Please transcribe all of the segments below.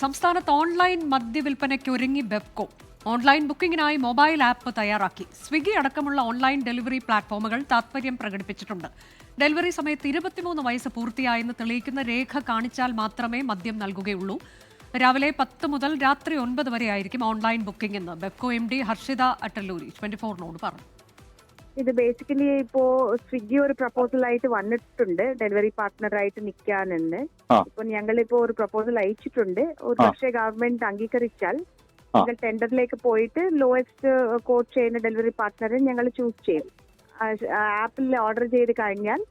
സംസ്ഥാനത്ത് ഓൺലൈൻ മദ്യവിൽപ്പനയ്ക്ക് ഒരുങ്ങി Bevco. Online ബുക്കിംഗിനായി mobile app തയ്യാറാക്കി. സ്വിഗ്ഗി അടക്കമുള്ള ഓൺലൈൻ ഡെലിവറി പ്ലാറ്റ്ഫോമുകൾ താൽപര്യം പ്രകടിപ്പിച്ചിട്ടുണ്ട്. ഡെലിവറി സമയത്ത് 23 വയസ്സ് പൂർത്തിയായെന്ന് തെളിയിക്കുന്ന രേഖ കാണിച്ചാൽ മാത്രമേ മദ്യം നൽകുകയുള്ളൂ. രാവിലെ 10 മുതൽ രാത്രി 9 വരെ ആയിരിക്കും ഓൺലൈൻ ബുക്കിംഗ് എന്ന് ബെവ്കോ MD ഹർഷിത അട്ടല്ലൂരി 24-നോട് പറഞ്ഞു. ഇത് ബേസിക്കലി ഇപ്പോ സ്വിഗ്ഗി ഒരു പ്രപ്പോസൽ ആയിട്ട് വന്നിട്ടുണ്ട് ഡെലിവറി പാർട്ട്ണറായിട്ട് നിൽക്കാനെന്ന്. ഇപ്പൊ ഞങ്ങളിപ്പോ ഒരു പ്രപ്പോസൽ അയച്ചിട്ടുണ്ട്. ഒരു പക്ഷേ ഗവൺമെന്റ് അംഗീകരിച്ചാൽ ഞങ്ങൾ ടെൻഡറിലേക്ക് പോയിട്ട് ലോവസ്റ്റ് കോട്ട് ചെയ്യുന്ന ഡെലിവറി പാർട്ട്ണറെ ഞങ്ങൾ ചൂസ് ചെയ്യും. ആപ്പിൽ ഓർഡർ ചെയ്ത് കഴിഞ്ഞാൽ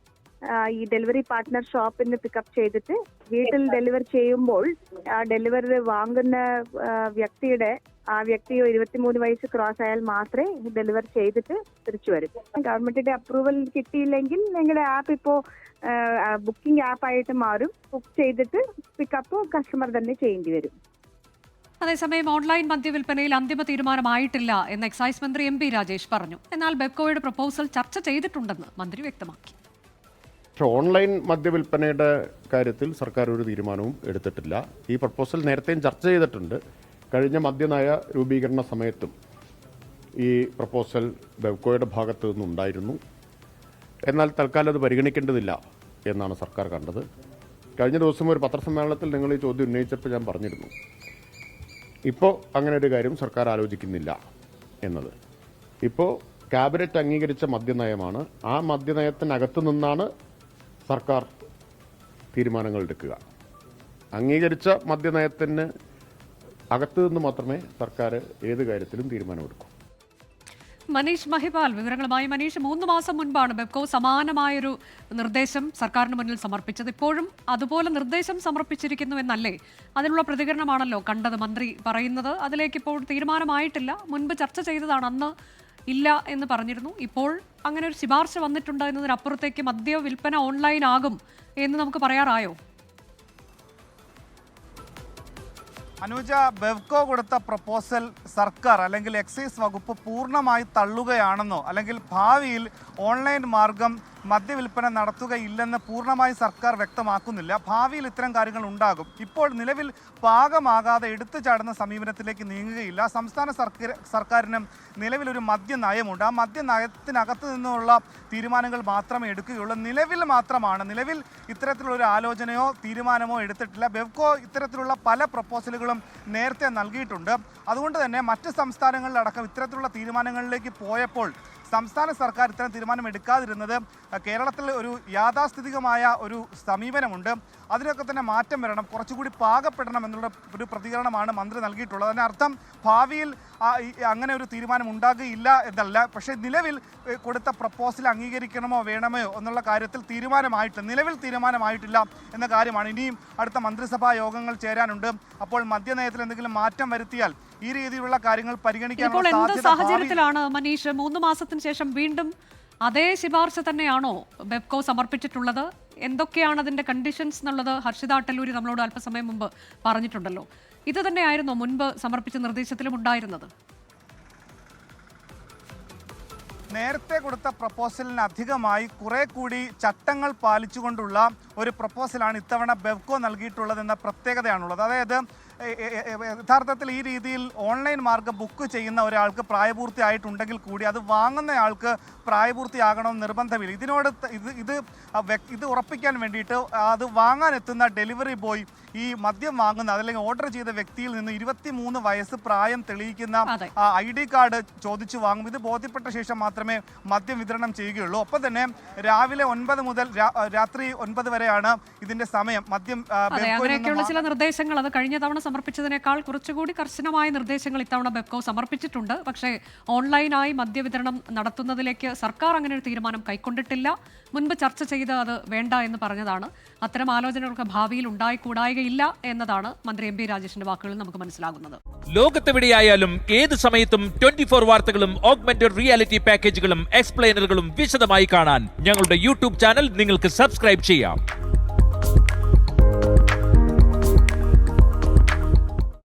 ഈ ഡെലിവറി പാർട്ട്ണർ ഷോപ്പിൽ നിന്ന് പിക്കപ്പ് ചെയ്തിട്ട് വീട്ടിൽ ഡെലിവർ ചെയ്യുമ്പോൾ ഡെലിവറി വാങ്ങുന്ന വ്യക്തി 23 വയസ്സ് ക്രോസ് ആയാൽ മാത്രമേ ഡെലിവർ ചെയ്തിട്ട് തിരിച്ചു വരും. ഗവൺമെന്റിന്റെ അപ്രൂവൽ കിട്ടിയില്ലെങ്കിൽ ഞങ്ങളുടെ ആപ്പ് ഇപ്പോ ബുക്കിംഗ് ആപ്പായിട്ട് മാറും. ബുക്ക് ചെയ്തിട്ട് പിക്കപ്പ് കസ്റ്റമർ തന്നെ ചെയ്യേണ്ടി വരും. അതേസമയം ഓൺലൈൻ മദ്യവിൽപ്പനയിൽ അന്തിമ തീരുമാനമായിട്ടില്ല എന്ന് എക്സൈസ് മന്ത്രി MP രാജേഷ് പറഞ്ഞു. എന്നാൽ ബെവ്കോയുടെ പ്രപ്പോസൽ ചർച്ച ചെയ്തിട്ടുണ്ടെന്ന് മന്ത്രി വ്യക്തമാക്കി. ഓൺലൈൻ മദ്യവിൽപ്പനയുടെ കാര്യത്തിൽ സർക്കാർ ഒരു തീരുമാനവും എടുത്തിട്ടില്ല. ഈ പ്രപ്പോസൽ നേരത്തെയും ചർച്ച ചെയ്തിട്ടുണ്ട്. കഴിഞ്ഞ മദ്യനയ രൂപീകരണ സമയത്തും ഈ പ്രപ്പോസൽ ബെവ്കോയുടെ ഭാഗത്തു നിന്നുണ്ടായിരുന്നു. എന്നാൽ തൽക്കാലം അത് പരിഗണിക്കേണ്ടതില്ല എന്നാണ് സർക്കാർ കണ്ടത്. കഴിഞ്ഞ ദിവസം ഒരു പത്രസമ്മേളനത്തിൽ നിങ്ങൾ ഈ ചോദ്യം ഉന്നയിച്ചപ്പോൾ ഞാൻ പറഞ്ഞിരുന്നു, ഇപ്പോൾ അങ്ങനെ ഒരു കാര്യം സർക്കാർ ആലോചിക്കുന്നില്ല എന്നത്. ഇപ്പോൾ ക്യാബിനറ്റ് അംഗീകരിച്ച മദ്യനയമാണ്. ആ മദ്യനയത്തിനകത്ത് നിന്നാണ് സർക്കാർ തീരുമാനങ്ങൾ എടുക്കുക. അംഗീകരിച്ച മദ്യനയത്തിന് അകത്തു നിന്ന് മാത്രമേ സർക്കാർ ഏത് കാര്യത്തിലും തീരുമാനമെടുക്കൂ. മനീഷ് മഹിപാൽ വിവരങ്ങളുമായി. മനീഷ്, 3 മാസം മുൻപാണ് ബെവ്കോ സമാനമായൊരു നിർദ്ദേശം സർക്കാരിന് മുന്നിൽ സമർപ്പിച്ചത്. ഇപ്പോഴും അതുപോലെ നിർദ്ദേശം സമർപ്പിച്ചിരിക്കുന്നു എന്നല്ലേ? അതിനുള്ള പ്രതികരണമാണല്ലോ കണ്ടത് മന്ത്രി പറയുന്നത്. അതിലേക്ക് ഇപ്പോൾ തീരുമാനമായിട്ടില്ല. മുൻപ് ചർച്ച ചെയ്തതാണ്, അന്ന് ഇല്ല എന്ന് പറഞ്ഞിരുന്നു. ഇപ്പോൾ അങ്ങനെ ഒരു ശുപാർശ വന്നിട്ടുണ്ട് എന്നതിനപ്പുറത്തേക്ക് മദ്യ വിൽപ്പന ഓൺലൈൻ ആകും എന്ന് നമുക്ക് പറയാറായോ? അനുജ, ബെവ്കോ കൊടുത്ത പ്രപ്പോസൽ സർക്കാർ അല്ലെങ്കിൽ എക്സൈസ് വകുപ്പ് പൂർണ്ണമായി തള്ളുകയാണെന്നോ അല്ലെങ്കിൽ ഭാവിയിൽ ഓൺലൈൻ മാർഗം മദ്യവിൽപ്പന നടത്തുകയില്ലെന്ന് പൂർണ്ണമായി സർക്കാർ വ്യക്തമാക്കുന്നില്ല. ഭാവിയിൽ ഇത്തരം കാര്യങ്ങൾ ഉണ്ടാകും. ഇപ്പോൾ നിലവിൽ പാകമാകാതെ എടുത്തു ചാടുന്ന സമീപനത്തിലേക്ക് നീങ്ങുകയില്ല. സംസ്ഥാന സർക്കാരിനും നിലവിലൊരു മദ്യനയമുണ്ട്. ആ മദ്യനയത്തിനകത്ത് നിന്നുള്ള തീരുമാനങ്ങൾ മാത്രമേ എടുക്കുകയുള്ളൂ. നിലവിൽ ഇത്തരത്തിലുള്ളൊരു ആലോചനയോ തീരുമാനമോ എടുത്തിട്ടില്ല. ബെവ്കോ ഇത്തരത്തിലുള്ള പല പ്രപ്പോസലുകളും നേരത്തെ നൽകിയിട്ടുണ്ട്. അതുകൊണ്ട് തന്നെ മറ്റ് സംസ്ഥാനങ്ങളിലടക്കം ഇത്തരത്തിലുള്ള തീരുമാനങ്ങളിലേക്ക് പോയപ്പോൾ സംസ്ഥാന സർക്കാർ ഇത്തരം തീരുമാനം എടുക്കാതിരുന്നത് കേരളത്തിൽ ഒരു യാഥാസ്ഥിതികമായ ഒരു സമീപനമുണ്ട്. അതിനൊക്കെ തന്നെ മാറ്റം വരണം, കുറച്ചുകൂടി പാകപ്പെടണം എന്നുള്ള ഒരു പ്രതികരണമാണ് മന്ത്രി നൽകിയിട്ടുള്ളത്. അതിനർത്ഥം ഭാവിയിൽ അങ്ങനെ ഒരു തീരുമാനം ഉണ്ടാകുകയില്ല എന്നല്ല. പക്ഷേ നിലവിൽ കൊടുത്ത പ്രപ്പോസൽ അംഗീകരിക്കണമോ വേണമോ എന്നുള്ള കാര്യത്തിൽ തീരുമാനമായിട്ടില്ല എന്ന കാര്യമാണ്. ഇനിയും അടുത്ത മന്ത്രിസഭാ യോഗങ്ങൾ ചേരാനുണ്ട്. അപ്പോൾ മദ്യനയത്തിൽ എന്തെങ്കിലും മാറ്റം വരുത്തിയാൽ ഈ രീതിയിലുള്ള കാര്യങ്ങൾ പരിഗണിക്കാനുള്ള സാഹചര്യത്തിലാണ് മനീഷ് 3 മാസത്തിന് ശേഷം വീണ്ടും അതേ ശുപാർശ തന്നെയാണോ ബെവ്കോ സമർപ്പിച്ചിട്ടുള്ളത്? എന്തൊക്കെയാണ് അതിന്റെ കണ്ടീഷൻസ് എന്നുള്ളത് ഹർഷിത അട്ടല്ലൂരി നമ്മളോട് അല്പസമയം മുമ്പ് പറഞ്ഞിട്ടുണ്ടല്ലോ. ഇത് തന്നെയായിരുന്നോ മുൻപ് സമർപ്പിച്ച നിർദ്ദേശത്തിലും ഉണ്ടായിരുന്നത്? നേരത്തെ കൊടുത്ത പ്രപ്പോസലിന് അധികമായി കുറെ കൂടി ചട്ടങ്ങൾ പാലിച്ചുകൊണ്ടുള്ള ഒരു പ്രപ്പോസലാണ് ഇത്തവണ ബെവ്കോ നൽകിയിട്ടുള്ളതെന്ന പ്രത്യേകതയാണുള്ളത്. അതായത് യഥാർത്ഥത്തിൽ ഈ രീതിയിൽ ഓൺലൈൻ മാർഗം ബുക്ക് ചെയ്യുന്ന ഒരാൾക്ക് പ്രായപൂർത്തിയായിട്ടുണ്ടെങ്കിൽ കൂടി അത് വാങ്ങുന്നയാൾക്ക് പ്രായപൂർത്തിയാകണമെന്ന് നിർബന്ധമില്ല. ഇത് ഉറപ്പിക്കാൻ വേണ്ടിയിട്ട് അത് വാങ്ങാനെത്തുന്ന ഡെലിവറി ബോയ് ഈ മദ്യം വാങ്ങുന്ന അതല്ലെങ്കിൽ ഓർഡർ ചെയ്ത വ്യക്തിയിൽ നിന്ന് 23 വയസ്സ് പ്രായം തെളിയിക്കുന്ന ID കാർഡ് ചോദിച്ചു വാങ്ങും. ഇത് ബോധ്യപ്പെട്ട ശേഷം മാത്രമേ മദ്യം വിതരണം ചെയ്യുകയുള്ളൂ. ഒപ്പം തന്നെ രാവിലെ 9 മുതൽ രാത്രി 9 വരെയാണ് ഇതിന്റെ സമയം. മദ്യം അങ്ങനെയൊക്കെയുള്ള ചില നിർദ്ദേശങ്ങൾ അത് കഴിഞ്ഞ തവണ സമർപ്പിച്ചതിനേക്കാൾ കുറച്ചുകൂടി കർശനമായ നിർദ്ദേശങ്ങൾ ഇത്തവണ ബെവ്കോ സമർപ്പിച്ചിട്ടുണ്ട്. പക്ഷേ ഓൺലൈനായി മദ്യവിതരണം നടത്തുന്നതിലേക്ക് സർക്കാർ അങ്ങനെ ഒരു തീരുമാനം കൈക്കൊണ്ടിട്ടില്ല. മുൻപ് ചർച്ച ചെയ്ത് അത് വേണ്ട എന്ന് പറഞ്ഞതാണ്. അത്തരം ആലോചനകൾക്ക് ഭാവിയിൽ ഉണ്ടായിക്കൂടായികയില്ല എന്നതാണ് മന്ത്രി MP രാജേഷിന്റെ വാക്കുകളിൽ നമുക്ക് മനസ്സിലാകുന്നത്. ലോകത്തെവിടെയായാലും ഏത് സമയത്തും 24 വാർത്തകളും ഓഗ്മെന്റഡ് റിയാലിറ്റി പാക്കേജുകളും എക്സ്പ്ലെയിനറുകളും വിശദമായി കാണാൻ ഞങ്ങളുടെ YouTube ചാനൽ നിങ്ങൾക്ക് സബ്സ്ക്രൈബ് ചെയ്യാം.